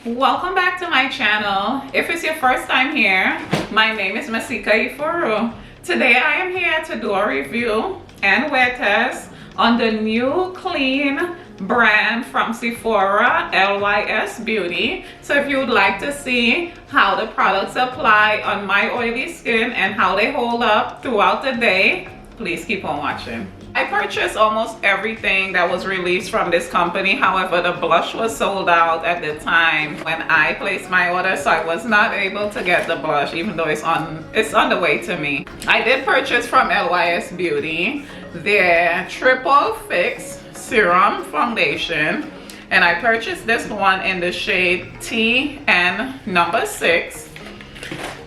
Welcome back to my channel. If it's your first time here, my name is Masika Efuru. Today I am here to do a review and wear test on the new clean brand from Sephora, LYS Beauty. So if you would like to see how the products apply on my oily skin and how they hold up throughout the day, please keep on watching. I purchased almost everything that was released from this company. However, the blush was sold out at the time when I placed my order, so I was not able to get the blush, even though it's on the way to me. I did purchase from LYS Beauty their Triple Fix Serum Foundation, and I purchased this one in the shade TN number 6.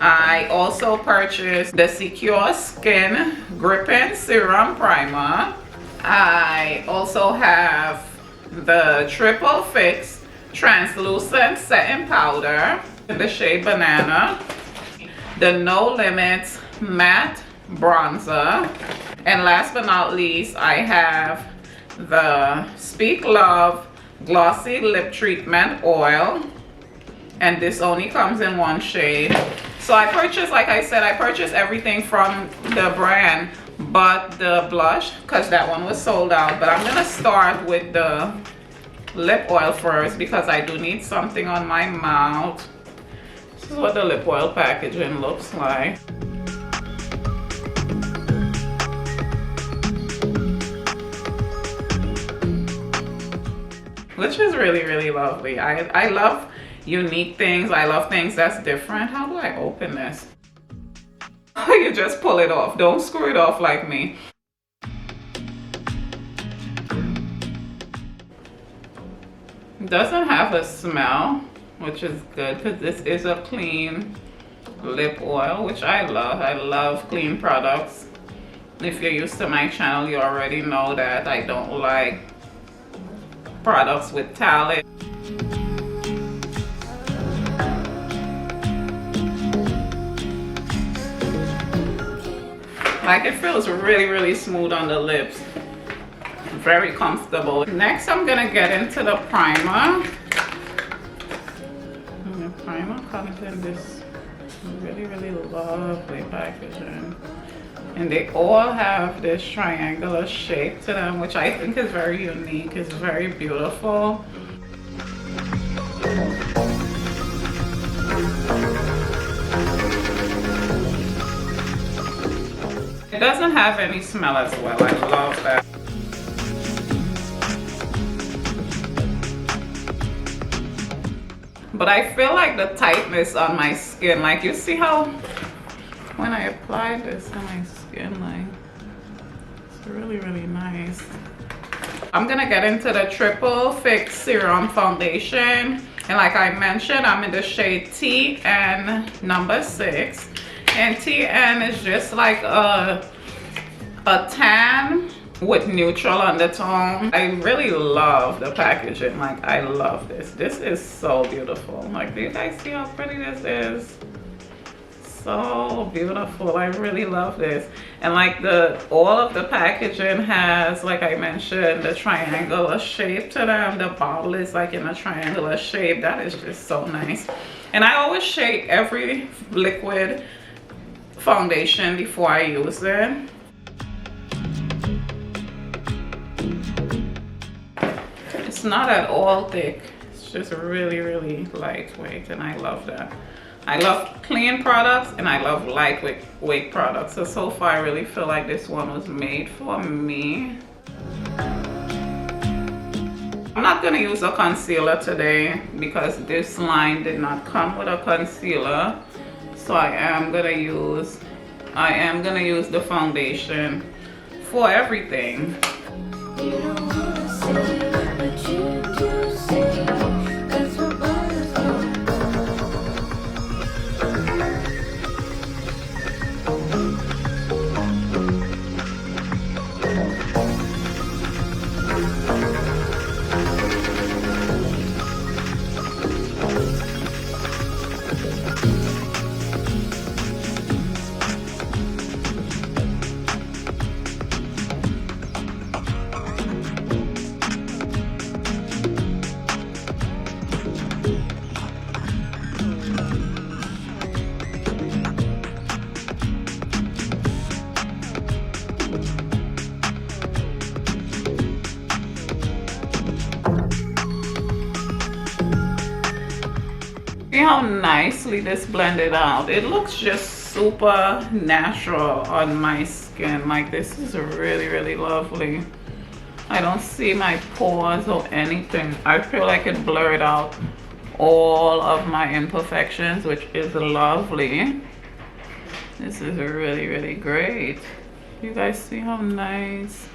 I also purchased the Secure Skin Gripping Serum Primer. I also have the Triple Fix Translucent Setting Powder in the shade Banana, the No Limits Matte Bronzer, and last but not least, I have the Speak Love Glossy Lip Treatment Oil, and this only comes in one shade. So I purchased, like I said, I purchased everything from the brand but the blush, because that one was sold out. But I'm gonna start with the lip oil first because I do need something on my mouth. This is what the lip oil packaging looks like. Which is really, really lovely. I love unique things. I love things that's different. How do I open this? You just pull it off. Don't screw it off like me. It doesn't have a smell, which is good because this is a clean lip oil, which I love. I love clean products. If you're used to my channel, you already know that I don't like products with talent. Like, it feels really, really smooth on the lips. Very comfortable. Next, I'm gonna get into the primer. And the primer comes in this really, really lovely packaging. And they all have this triangular shape to them, which I think is very unique. It's very beautiful. It doesn't have any smell as well. I love that. But I feel like the tightness on my skin, like you see how when I apply this on my skin, like it's really, really nice. I'm gonna get into the Triple Fix Serum Foundation. And like I mentioned, I'm in the shade TN number 6. And TN is just like a tan with neutral undertone. I really love the packaging. Like, I love this. This is so beautiful. Like, do you guys see how pretty this is? So beautiful. I really love this. And like all of the packaging has, like I mentioned, the triangular shape to them. The bottle is like in a triangular shape. That is just so nice. And I always shake every liquid foundation before I use it. It's not at all thick. It's just really, really lightweight, and I love that. I love clean products and I love lightweight products. So far I really feel like this one was made for me. I'm not gonna use a concealer today because this line did not come with a concealer. So I am gonna use the foundation for everything. how nicely this blended out? It looks just super natural on my skin. Like, this is really, really lovely. I don't see my pores or anything. I feel like it blurred out all of my imperfections, which is lovely. This is really, really great. You guys see how nice?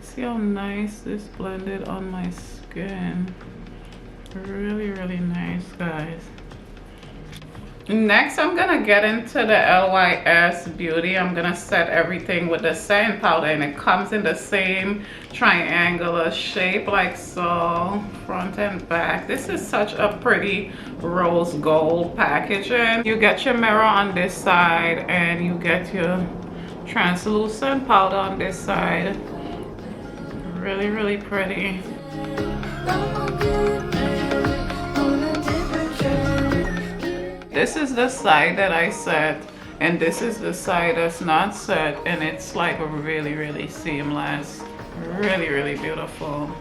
See how nice this blended on my skin? Really, really nice, guys. Next, I'm gonna get into the LYS Beauty. I'm gonna set everything with the setting powder, and it comes in the same triangular shape like so, front and back. This is such a pretty rose gold packaging. You get your mirror on this side, and you get your translucent powder on this side. Really, really pretty. This is the side that I set, and this is the side that's not set, and it's like really, really seamless. Really, really beautiful.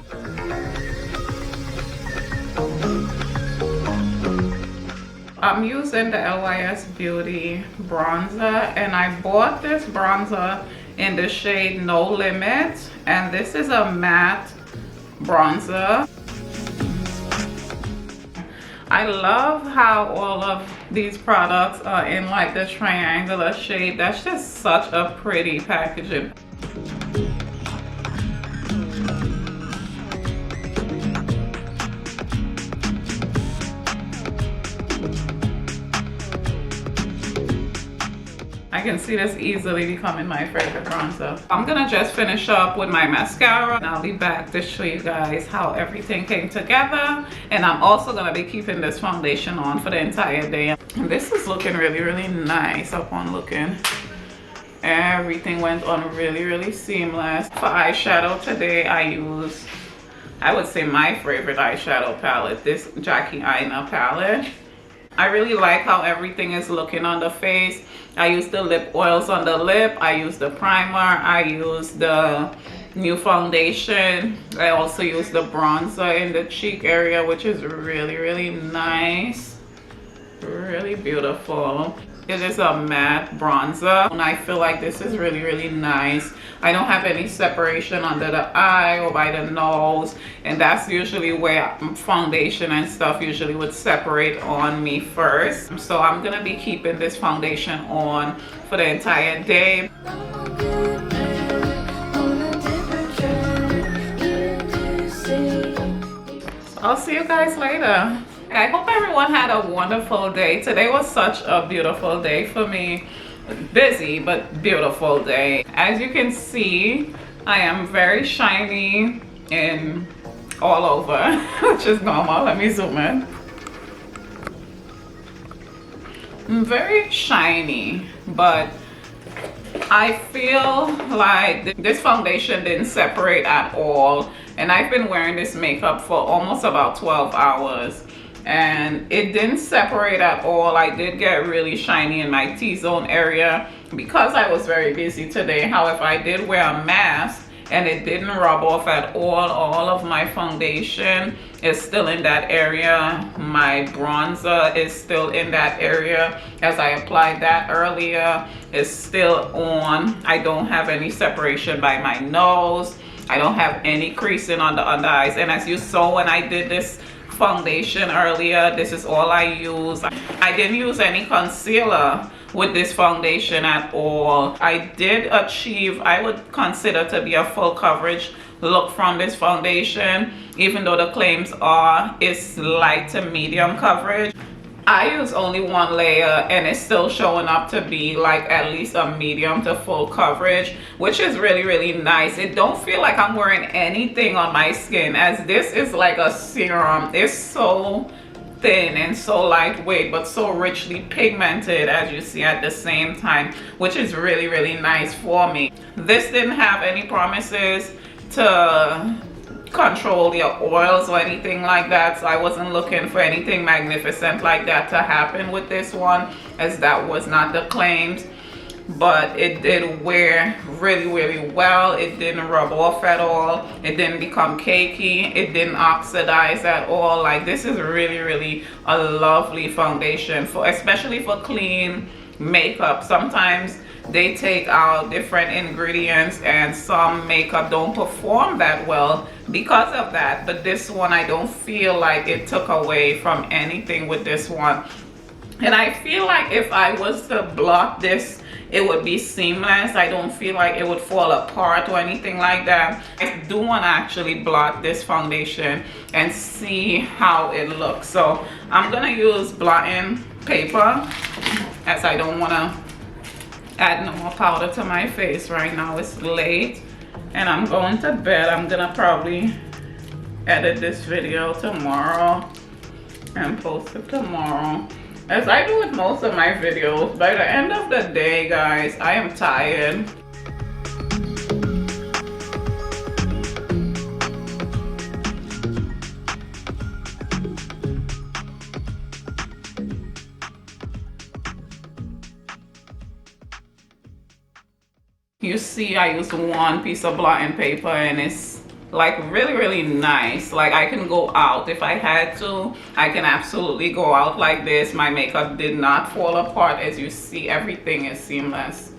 I'm using the LYS Beauty bronzer, and I bought this bronzer in the shade No Limit, and this is a matte bronzer. I love how all of these products are in like this triangular shape. That's just such a pretty packaging. I can see this easily becoming my favorite bronzer. I'm gonna just finish up with my mascara, and I'll be back to show you guys how everything came together. And I'm also gonna be keeping this foundation on for the entire day. And this is looking really, really nice upon looking. Everything went on really, really seamless. For eyeshadow today, I would say my favorite eyeshadow palette, this Jackie Aina palette. I really like how everything is looking on the face. I use the lip oils on the lip. I use the primer. I use the new foundation. I also use the bronzer in the cheek area, which is really, really nice. Really beautiful. It is a matte bronzer, and I feel like this is really, really nice. I don't have any separation under the eye or by the nose, and that's usually where foundation and stuff usually would separate on me first. So I'm gonna be keeping this foundation on for the entire day. I'll see you guys later. I hope everyone had a wonderful day. Today was such a beautiful day for me. Busy, but beautiful day. As you can see, I am very shiny and all over, which is normal. Let me zoom in. I'm very shiny, but I feel like this foundation didn't separate at all. And I've been wearing this makeup for almost about 12 hours. And it didn't separate at all. I did get really shiny in my T-zone area because I was very busy today. However, I did wear a mask and it didn't rub off at all. All of my foundation is still in that area. My bronzer is still in that area. As I applied that earlier, it's still on. I don't have any separation by my nose. I don't have any creasing on the under eyes. And as you saw when I did this foundation earlier, this is all I use. I didn't use any concealer with this foundation at all. I did achieve, I would consider to be a full coverage look from this foundation, even though the claims are it's light to medium coverage. I use only one layer and it's still showing up to be like at least a medium to full coverage, which is really, really nice. It don't feel like I'm wearing anything on my skin, as this is like a serum. It's so thin and so lightweight, but so richly pigmented, as you see at the same time, which is really, really nice for me. This didn't have any promises to control your oils or anything like that, so I wasn't looking for anything magnificent like that to happen with this one, as that was not the claims. but it did wear really well. It didn't rub off at all. It didn't become cakey. It didn't oxidize at all. Like, this is really a lovely foundation, for especially for clean makeup. Sometimes they take out different ingredients and some makeup don't perform that well because of that, but this one, I don't feel like it took away from anything with this one. And I feel like if I was to blot this, it would be seamless. I don't feel like it would fall apart or anything like that. I do want to actually blot this foundation and see how it looks. So I'm gonna use blotting paper, as I don't want to add no more powder to my face right now. It's late and I'm going to bed. I'm gonna probably edit this video tomorrow and post it tomorrow, as I do with most of my videos. By the end of the day, guys, I am tired. You see, I used one piece of blotting paper and it's like really nice. Like, I can go out if I had to. I can absolutely go out like this. My makeup did not fall apart. As you see, everything is seamless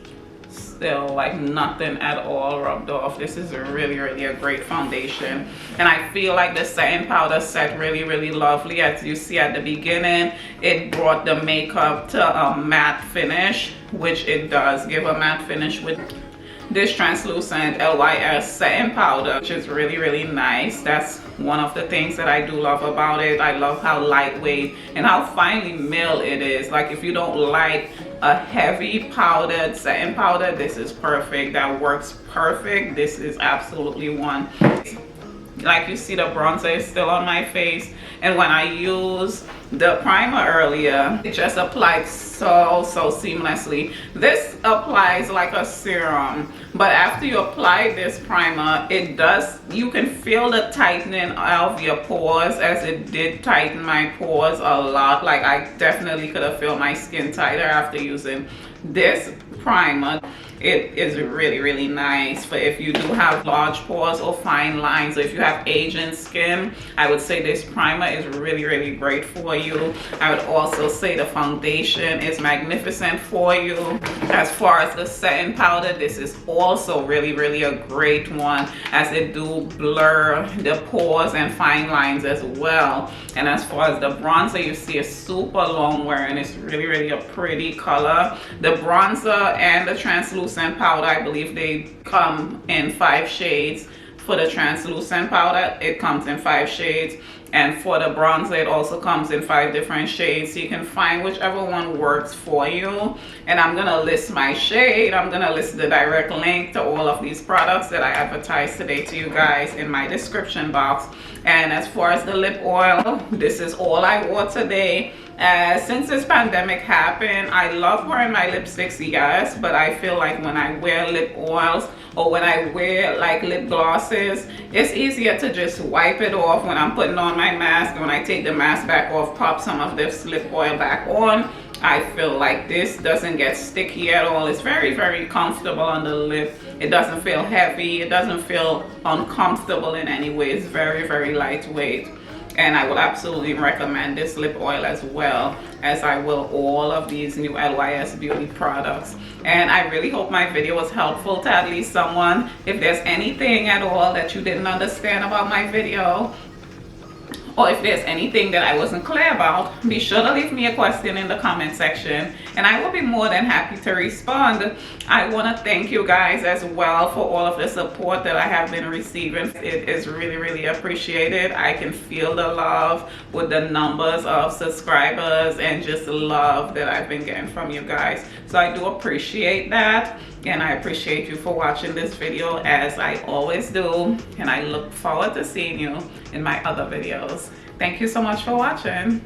still, like nothing at all rubbed off. This is really a great foundation, and I feel like the setting powder set really lovely. As you see at the beginning, it brought the makeup to a matte finish, which it does give a matte finish with this translucent LYS setting powder, which is really nice. That's one of the things that I do love about it. I love how lightweight and how finely milled it is. Like, if you don't like a heavy powdered setting powder, this is perfect. That works perfect. This is absolutely one. Like, you see, the bronzer is still on my face, and when I use the primer earlier, it just applied so seamlessly. This applies like a serum, but after you apply this primer, it does, you can feel the tightening of your pores, as it did tighten my pores a lot. Like, I definitely could have felt my skin tighter after using this primer. It is really nice for if you do have large pores or fine lines, or if you have aging skin. I would say this primer is really great for you. I would also say the foundation is magnificent for you. As far as the setting powder, this is also really a great one, as it do blur the pores and fine lines as well. And as far as the bronzer, you see it's super long wearing. It's really a pretty color. The bronzer and the translucent powder, I believe they come in 5 shades. For the translucent powder, it comes in 5 shades, and for the bronzer, it also comes in 5 different shades. So you can find whichever one works for you. And I'm gonna list my shade. I'm gonna list the direct link to all of these products that I advertised today to you guys in my description box. And as far as the lip oil, this is all I wore today. Since this pandemic happened, I love wearing my lipsticks, yes, but I feel like when I wear lip oils or when I wear like lip glosses, it's easier to just wipe it off when I'm putting on my mask. When I take the mask back off, pop some of this lip oil back on. I feel like this doesn't get sticky at all. It's very comfortable on the lip. It doesn't feel heavy. It doesn't feel uncomfortable in any way. It's very lightweight. And I will absolutely recommend this lip oil as well, as I will all of these new LYS Beauty products. And I really hope my video was helpful to at least someone. If there's anything at all that you didn't understand about my video, or if there's anything that I wasn't clear about, be sure to leave me a question in the comment section, and I will be more than happy to respond. I want to thank you guys as well for all of the support that I have been receiving. It is really appreciated. I can feel the love with the numbers of subscribers and just the love that I've been getting from you guys. So I do appreciate that, and I appreciate you for watching this video, as I always do, and I look forward to seeing you in my other videos. Thank you so much for watching.